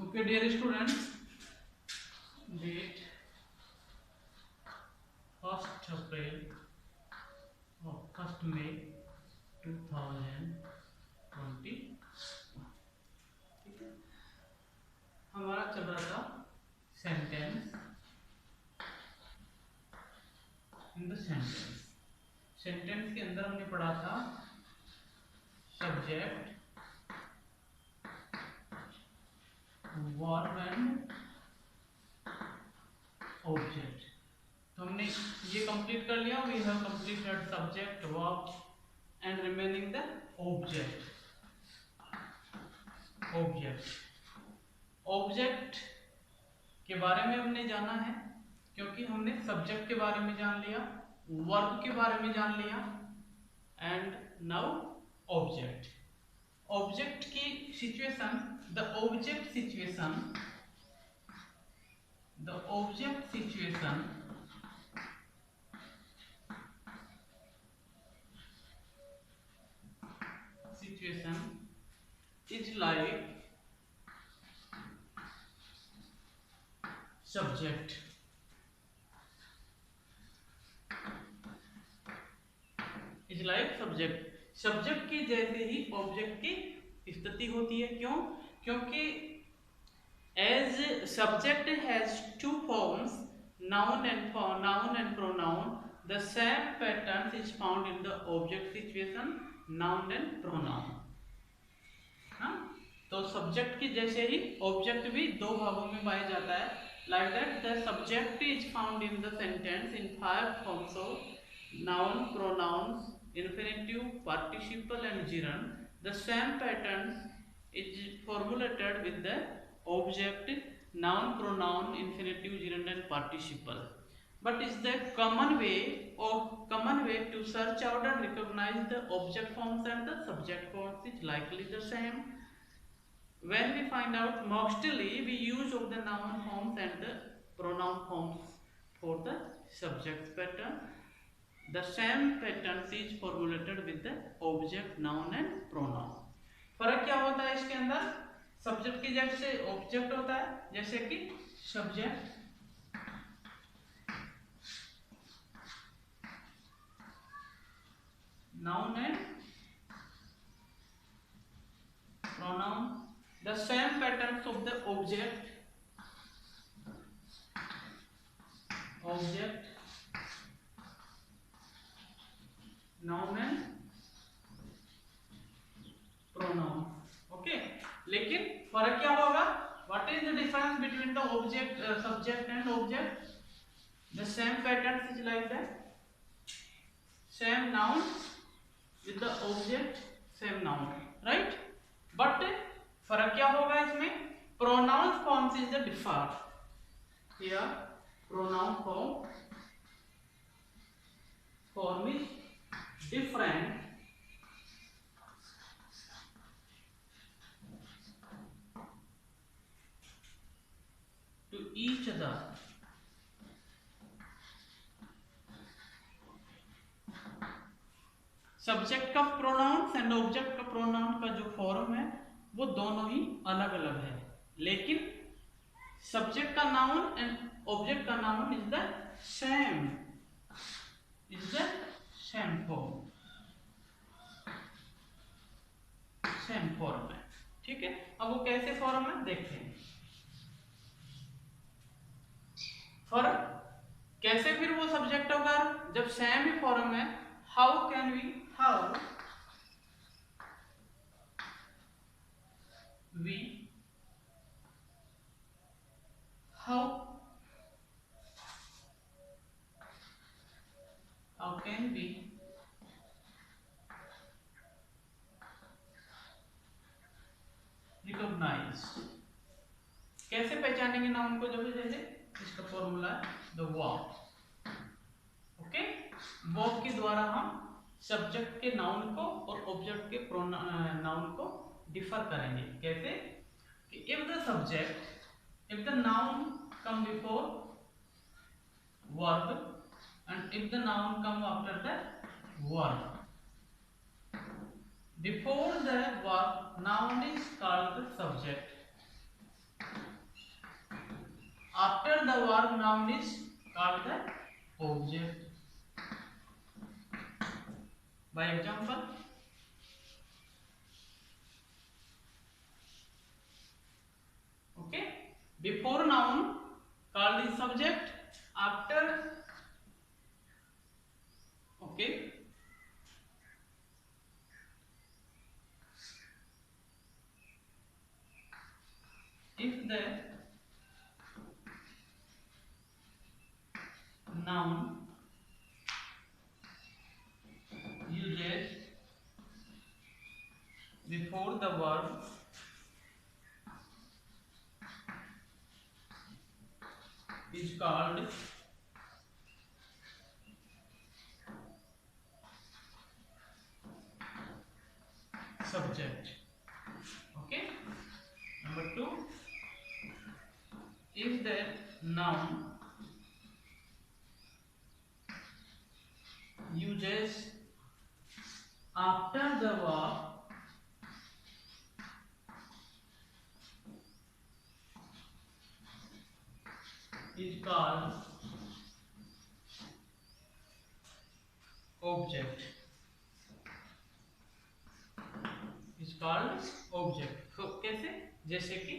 Okay, dear students, date 1st April or 1st May 2020। ठीक है, हमारा चल रहा था sentence in the sentence. Sentence के अंदर हमने पढ़ा था सब्जेक्ट, वर्ब एंड ऑब्जेक्ट। तो हमने ये कंप्लीट कर लिया। We have completed subject, verb and remaining the object. Object के बारे में हमने जाना है, क्योंकि हमने सब्जेक्ट के बारे में जान लिया, वर्ब के बारे में जान लिया, एंड नाउ ऑब्जेक्ट। ऑब्जेक्ट की situation, the object situation is like subject. Is like subject. Subject की जैसे ही ऑब्जेक्ट की स्थिति होती है। क्यों? क्योंकि as subject has two forms, noun and pronoun, the same pattern is found in the object situation, noun and pronoun. हाँ, तो सब्जेक्ट की जैसे ही ऑब्जेक्ट भी दो भागों में पाया जाता है। Like that the subject is found in the sentence in 5 forms of noun, pronouns, infinitive, participle and gerund. The same pattern is formulated with the object, noun, pronoun, infinitive, gerund and participle. But is the common way to search out and recognize the object forms and the subject forms is likely the same. When we find out, mostly we use of the noun forms and the pronoun forms for the subject pattern. The same pattern is formulated with the object, noun and pronoun. फर्क क्या होता है इसके अंदर? Subject की जगह से object होता है, जैसे कि subject, noun and pronoun. The same patterns of the object, noun and pronoun. Okay, लेकिन फर्क क्या होगा? What is the difference between the object, subject and object? The same pattern is like that. Same noun with the object, same noun, right? But फर्क क्या होगा इसमें? Pronoun forms is the differ. Here pronoun form is different to each other. Subject का pronouns and object का pronoun का जो form है वो दोनों ही अलग अलग है, लेकिन सब्जेक्ट का नाउन एंड ऑब्जेक्ट का noun is the same form है। ठीक है, अब वो कैसे फॉर्म है देखते हैं। फर्क कैसे फिर वो सब्जेक्ट होगा जब सेम ही फॉर्म है? How we can we recognize, कैसे पहचानेंगे नाउन को? जब जैसे इसका फॉर्मूला है द वर्ब। ओके, वर्ब के द्वारा हम सब्जेक्ट के नाउन को और ऑब्जेक्ट के नाउन को डिफर करेंगे। कैसे? कि if the noun come before verb and if the noun come after the verb, before the verb noun is called the subject after the verb noun is called the object. By example, okay, before noun called the subject, after, okay, if the noun uses before the verb is called subject. Okay. Number 2, if the noun uses after the verb is called object. Is called object. तो कैसे? जैसे कि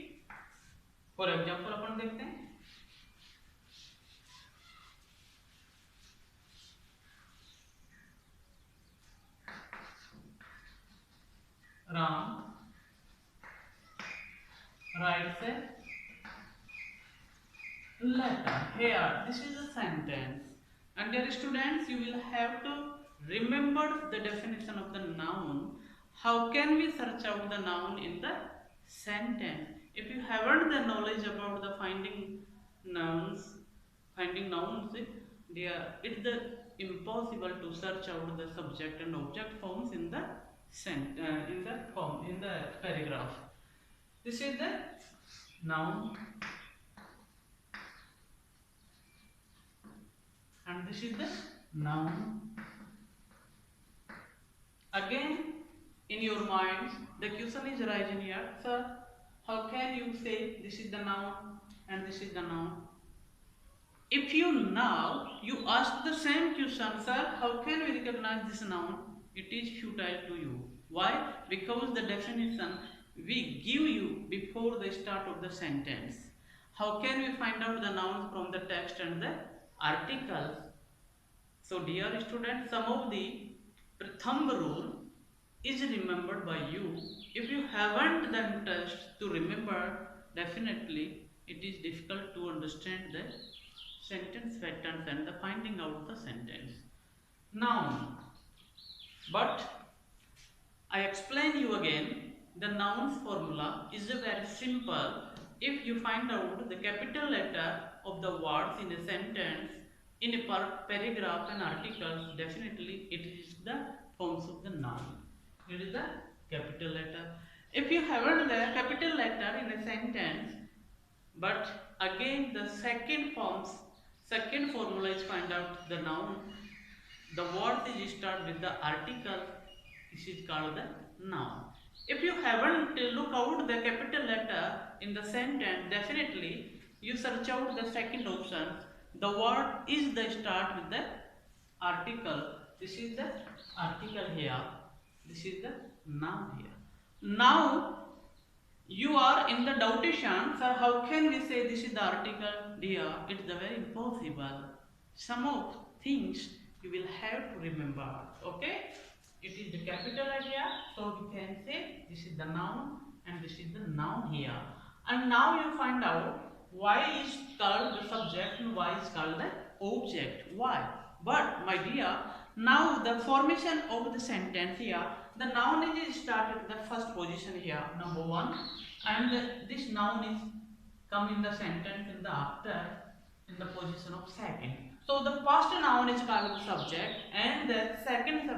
for example अपन देखते हैं, Ram writes a letter. Here, this is a sentence, and dear students, you will have to remember the definition of the noun. How can we search out the noun in the sentence? If you haven't the knowledge about the finding nouns, dear, it's the impossible to search out the subject and object forms in the in the paragraph. This is the noun, and this is the noun. Again, in your mind, the question is arising here, sir, how can you say this is the noun and this is the noun? If you now you ask the same question, sir, how can we recognize this noun? It is futile to you. Why? Because the definition we give you before the start of the sentence. How can we find out the nouns from the text and the articles? So dear students, some of the Pratham rule is remembered by you. If you haven't the interest to remember, definitely it is difficult to understand the sentence patterns and the finding out the sentence. Noun. But I explain you again, the noun's formula is a very simple. If you find out the capital letter of the words in a sentence, in a paragraph and articles, definitely it is the forms of the noun. It is the capital letter. If you haven't the capital letter in a sentence, but again the second formula is find out the noun. The word is start with the article. This is called the noun. If you haven't look out the capital letter in the sentence, definitely you search out the second option. The word is the start with the article. This is the article here. This is the noun here. Now you are in the doubtation, sir, how can we say this is the article? Dear, it's very impossible. Some of things you will have to remember. Okay? It is the capital idea, so we can say this is the noun and this is the noun here. And now you find out why is called the subject and why is called the object. Why? But my dear, now the formation of the sentence here, the noun is started the first position here, number 1, and this noun is come in the sentence in the after in the position of second. So the first noun is called the subject and the second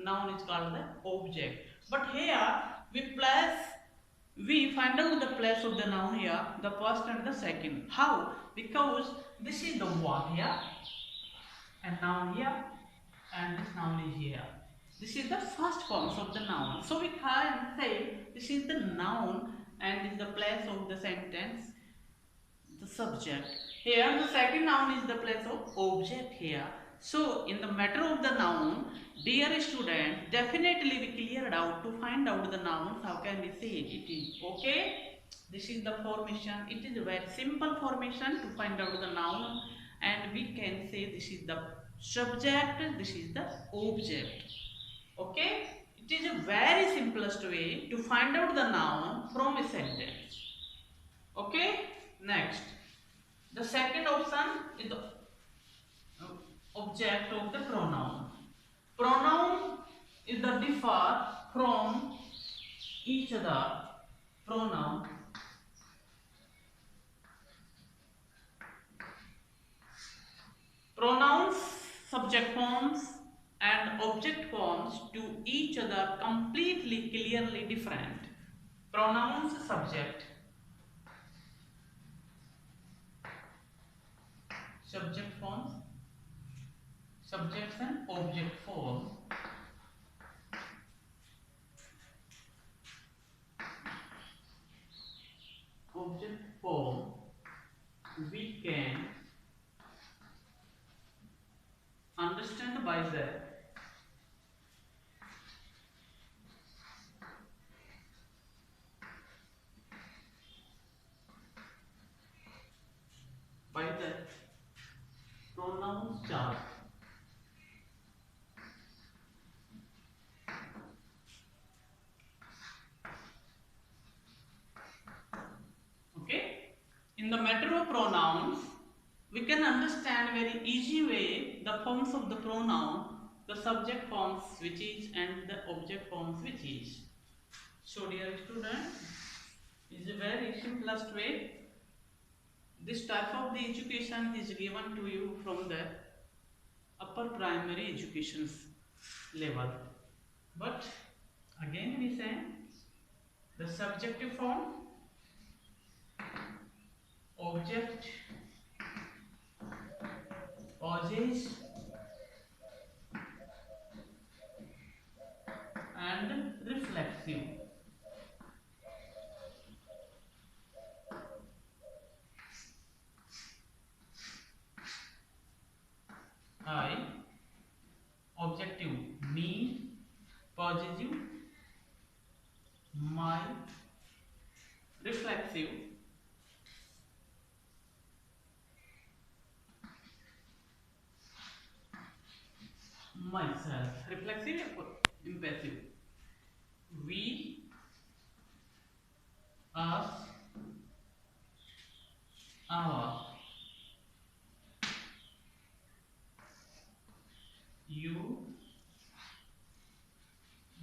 noun is called the object. But here we find out the place of the noun here, the first and the second. How? Because this is the one here and noun here and this noun is here. This is the first forms of the noun. So we can say this is the noun and is the place of the sentence, the subject. Here the second noun is the place of object here. So in the matter of the noun, dear student, definitely we cleared out to find out the nouns. How can we say it? It is okay. This is the formation. It is a very simple formation to find out the noun, and we can say this is the subject, this is the object. Okay. It is a very simplest way to find out the noun from a sentence. Okay. Next. The second option is the object of the pronoun. Pronoun is the differ from each other. Pronoun. Pronouns, subject forms and object forms to each other completely clearly different. Pronouns, subject forms, subjects and object form. Object form we can understand by the pronouns chart. Okay. In the matter of pronouns, we can understand very easy way the forms of the pronoun, the subject forms which is and the object forms which is. So dear student, is a very simplest way. This type of the education is given to you from the upper primary education level. But again we say the subjective form, object, causes and reflexive. I, objective me, positive my, reflexive myself, reflexive impassive, we, us, our, you,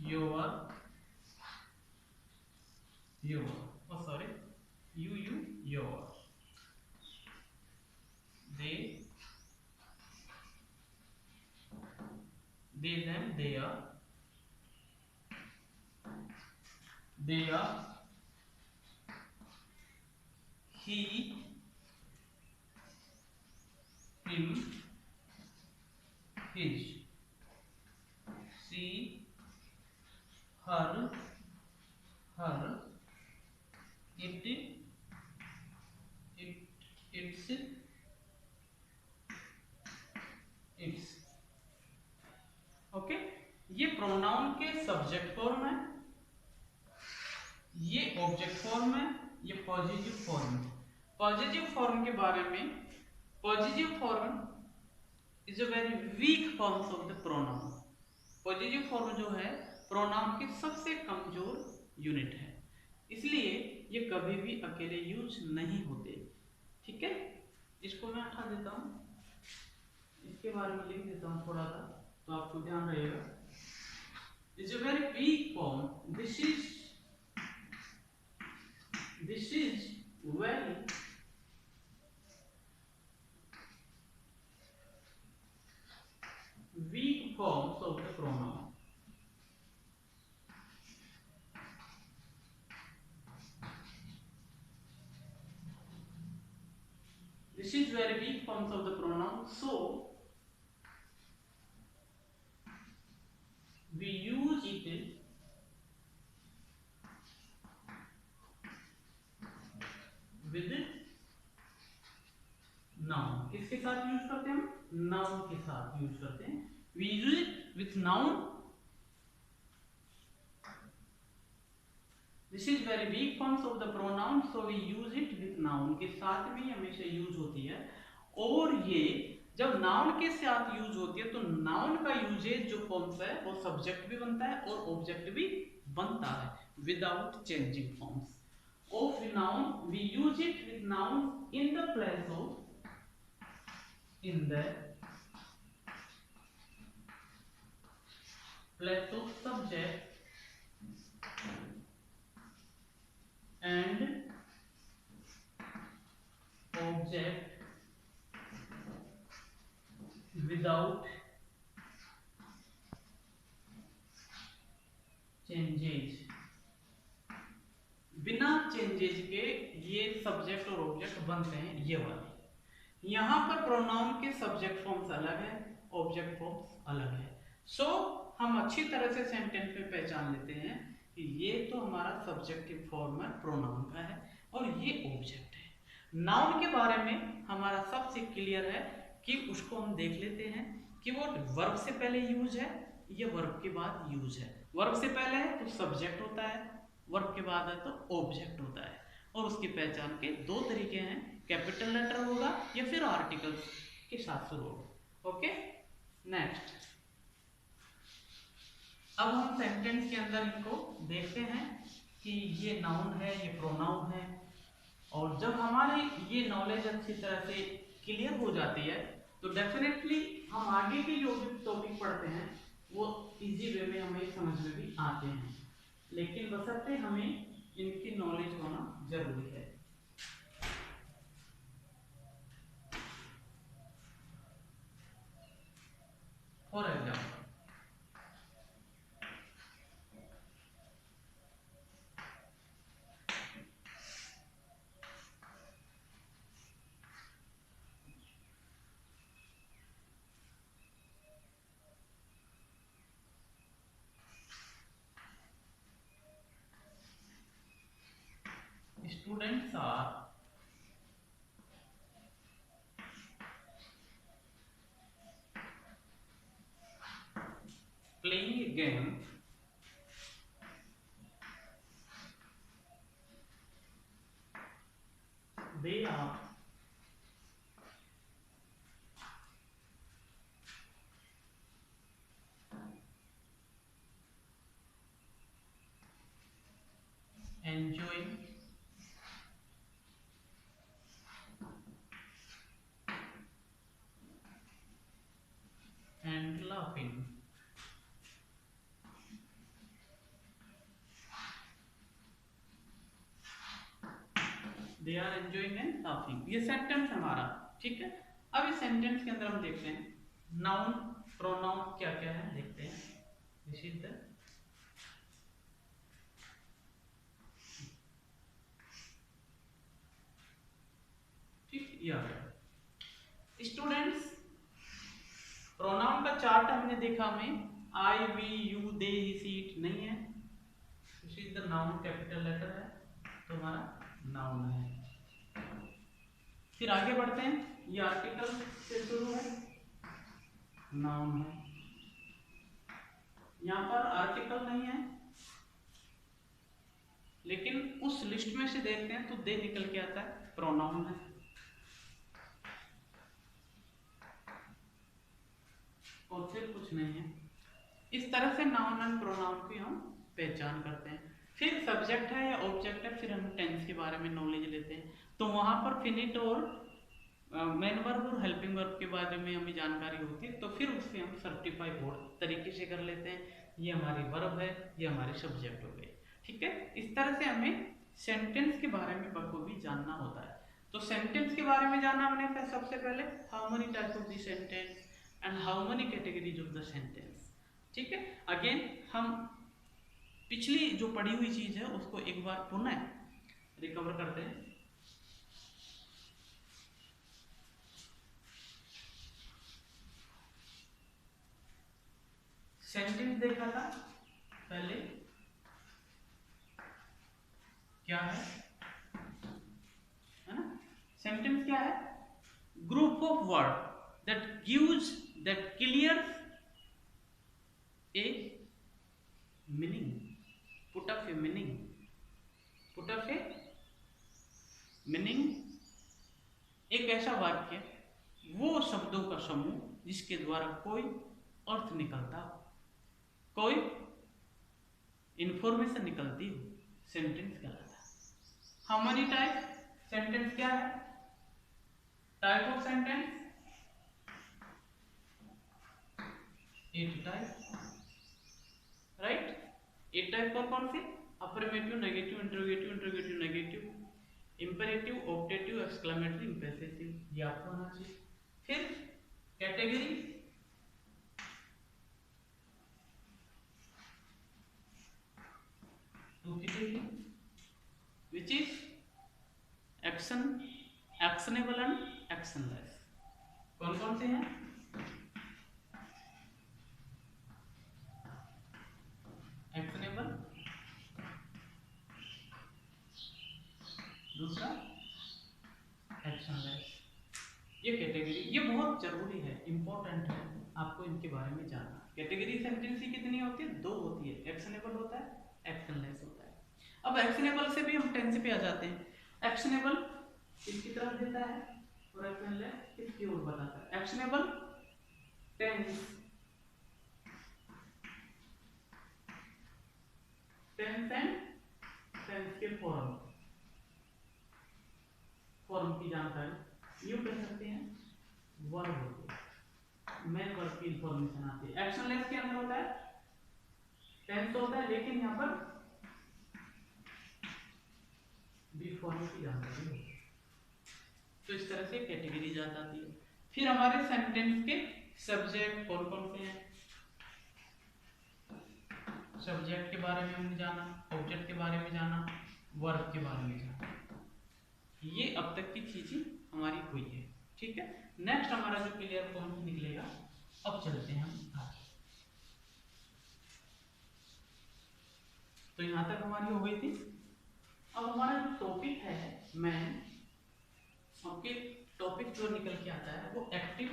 your, oh sorry, you, your, they, them, their, he, him, his, she, her, it, its, okay. ये pronoun के subject form है, ये object form है, ये positive form है। Positive form के बारे में, positive form is a very weak forms of the pronoun. Positive form जो है प्रोनाउन की सबसे कमजोर यूनिट है, इसलिए ये कभी भी अकेले यूज नहीं होते। ठीक है, इसको मैं हटा देता हूं, इसके बारे में लिख देता हूं थोड़ा सा, तो आपको ध्यान रहेगा। Is a very weak form, this is very weak forms of the pronoun. This is very weak forms of the pronoun, so we use it with noun किसके साथ यूज करते हैं हम? नाउन के साथ यूज करते हैं। We use it with noun. This is very weak forms of the pronoun, so we use it with noun के साथ में हमेशा यूज होती है। और ये जब नाउन के साथ यूज होती है तो नाउन का यूजेज जो फॉर्म्स है वो सब्जेक्ट भी बनता है और ऑब्जेक्ट भी बनता है without changing forms of noun. We use it with noun in the place of subject and object without changes। बिना चेंजेज के ये सब्जेक्ट और ऑब्जेक्ट बनते हैं, ये वाले। यहां पर प्रोनाउन के सब्जेक्ट फॉर्म्स अलग है, ऑब्जेक्ट फॉर्म्स अलग है। सो हम अच्छी तरह से सेंटेंस में पहचान लेते हैं कि ये तो हमारा सब्जेक्टिव फॉर्म है प्रोनाउन का है और ये ऑब्जेक्ट है। नाउन के बारे में हमारा सबसे क्लियर है कि उसको हम देख लेते हैं कि वो वर्ब से पहले यूज है या वर्ब के बाद यूज है। वर्ब से पहले है तो सब्जेक्ट होता है, वर्ब के बाद है तो ऑब्जेक्ट होता है। और उसकी पहचान के दो तरीके हैं, कैपिटल लेटर होगा या फिर आर्टिकल्स के साथ शुरू होगा। ओके, नेक्स्ट अब हम सेंटेंस के अंदर इनको देखते हैं कि ये नाउन है, ये प्रोनाउन है। और जब हमारे ये नॉलेज अच्छी तरह से क्लियर हो जाती है तो डेफिनेटली हम आगे के जो भी टॉपिक पढ़ते हैं वो इजी वे में हमें समझ में भी आते हैं, लेकिन बशर्ते हमें इनकी नॉलेज होना जरूरी है। For example students are playing a game they are enjoying and laughing। They are enjoying and laughing, ये सेंटेंस हमारा ठीक है। अब इस सेंटेंस के अंदर हम देखते हैं नाउन प्रोनाउन क्या क्या है, देखते हैं। दिस इज द ठीक, ये आ गया स्टूडेंट्स। प्रोनाउन का चार्ट हमने देखा हमें I we you they he she it नहीं है, this is the noun capital letter है तो हमारा नाउन है। फिर आगे बढ़ते हैं, ये आर्टिकल से शुरू है, नाउन है। यहाँ पर आर्टिकल नहीं है लेकिन उस लिस्ट में से देखते हैं तो दे निकल के आता है, प्रोनाउन है। और फिर कुछ नहीं है। इस तरह से नाउन एंड प्रोनाउन की हम पहचान करते हैं। फिर सब्जेक्ट है या ऑब्जेक्ट है, फिर हम टेंस के बारे में नॉलेज लेते हैं। तो वहां पर फिनिट और मेन वर्ब और हेल्पिंग वर्ब के बारे में हमें जानकारी होती है तो फिर उससे हम सर्टिफाई बोर्ड तरीके से कर लेते हैं, ये हमारी वर्ब है, ये हमारे सब्जेक्ट हो गए। ठीक है, इस तरह से हमें सेंटेंस के बारे में बखूबी जानना होता है। तो सेंटेंस के बारे में जानना हमने सबसे पहले how many types of the sentence and how many categories of the sentence. ठीक है, अगेन हम पिछली जो पढ़ी हुई चीज है उसको एक बार पुनः रिकवर करते हैं। सेंटेंस देखा था पहले, क्या है ना? सेंटेंस क्या है? group of word that gives that clears a meaning. Put up a meaning. Put up a meaning एक ऐसा वाक्य, वो शब्दों का समूह जिसके द्वारा कोई अर्थ निकलता हो, कोई इंफॉर्मेशन निकलती हो, सेंटेंस कहलाता है। हाउ मेनी टाइप सेंटेंस क्या है? Type of sentence 8 type, right. 8 type कौन से? Affirmative, negative, interrogative, interrogative negative, imperative, optative, exclamatory, impassive, ये आपको आना चाहिए। फिर category, two category which is action, actionable and actionless। कौन से हैं? एक्शनेबल, दूसरा एक्शनलेस। ये कैटेगरी, ये बहुत जरूरी है, इंपॉर्टेंट है, आपको इनके बारे में जानना। कैटेगरी सेंटेंस की कितनी होती है? 2 होती है, एक्शनेबल होता है, एक्शनलेस होता है। अब एक्शनेबल से भी हम टेंस पे आ जाते हैं। एक्शनेबल किसकी तरफ देता है और एक्शनलेस किसकी ओर बताता है? Actionable tense, tense and tense के फॉर्म की जानकारी यूं कह सकते हैं, वर्ब होते हैं, मेन वर्ब की इंफॉर्मेशन आती है। एक्शनलेस के अंदर होता है टेंस होता है, लेकिन यहाँ पर बी फॉर्म की जानकारी होती है। तो इस तरह से कैटेगरी जाती है। फिर हमारे सेंटेंस के सब्जेक्ट कौन से हैं? सब्जेक्ट के बारे में हमने जाना, ऑब्जेक्ट के बारे में जाना, वर्ब के बारे में जाना। ये अब तक की चीजें हमारी हुई है, ठीक है। नेक्स्ट हमारा जो क्लियर पॉइंट निकलेगा, अब चलते हैं हम आगे। तो यहां तक हमारी हो गई थी। अब हमारा जो टॉपिक है, मैं आपके टॉपिक जो निकल के आता है वो active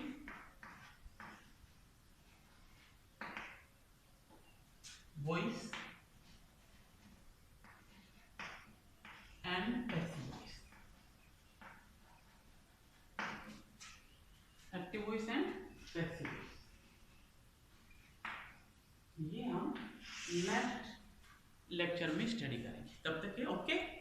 voice and passive voice. Active voice and passive voice, ये हम नेक्स्ट लेक्चर में स्टडी करेंगे। तब तक के ओके।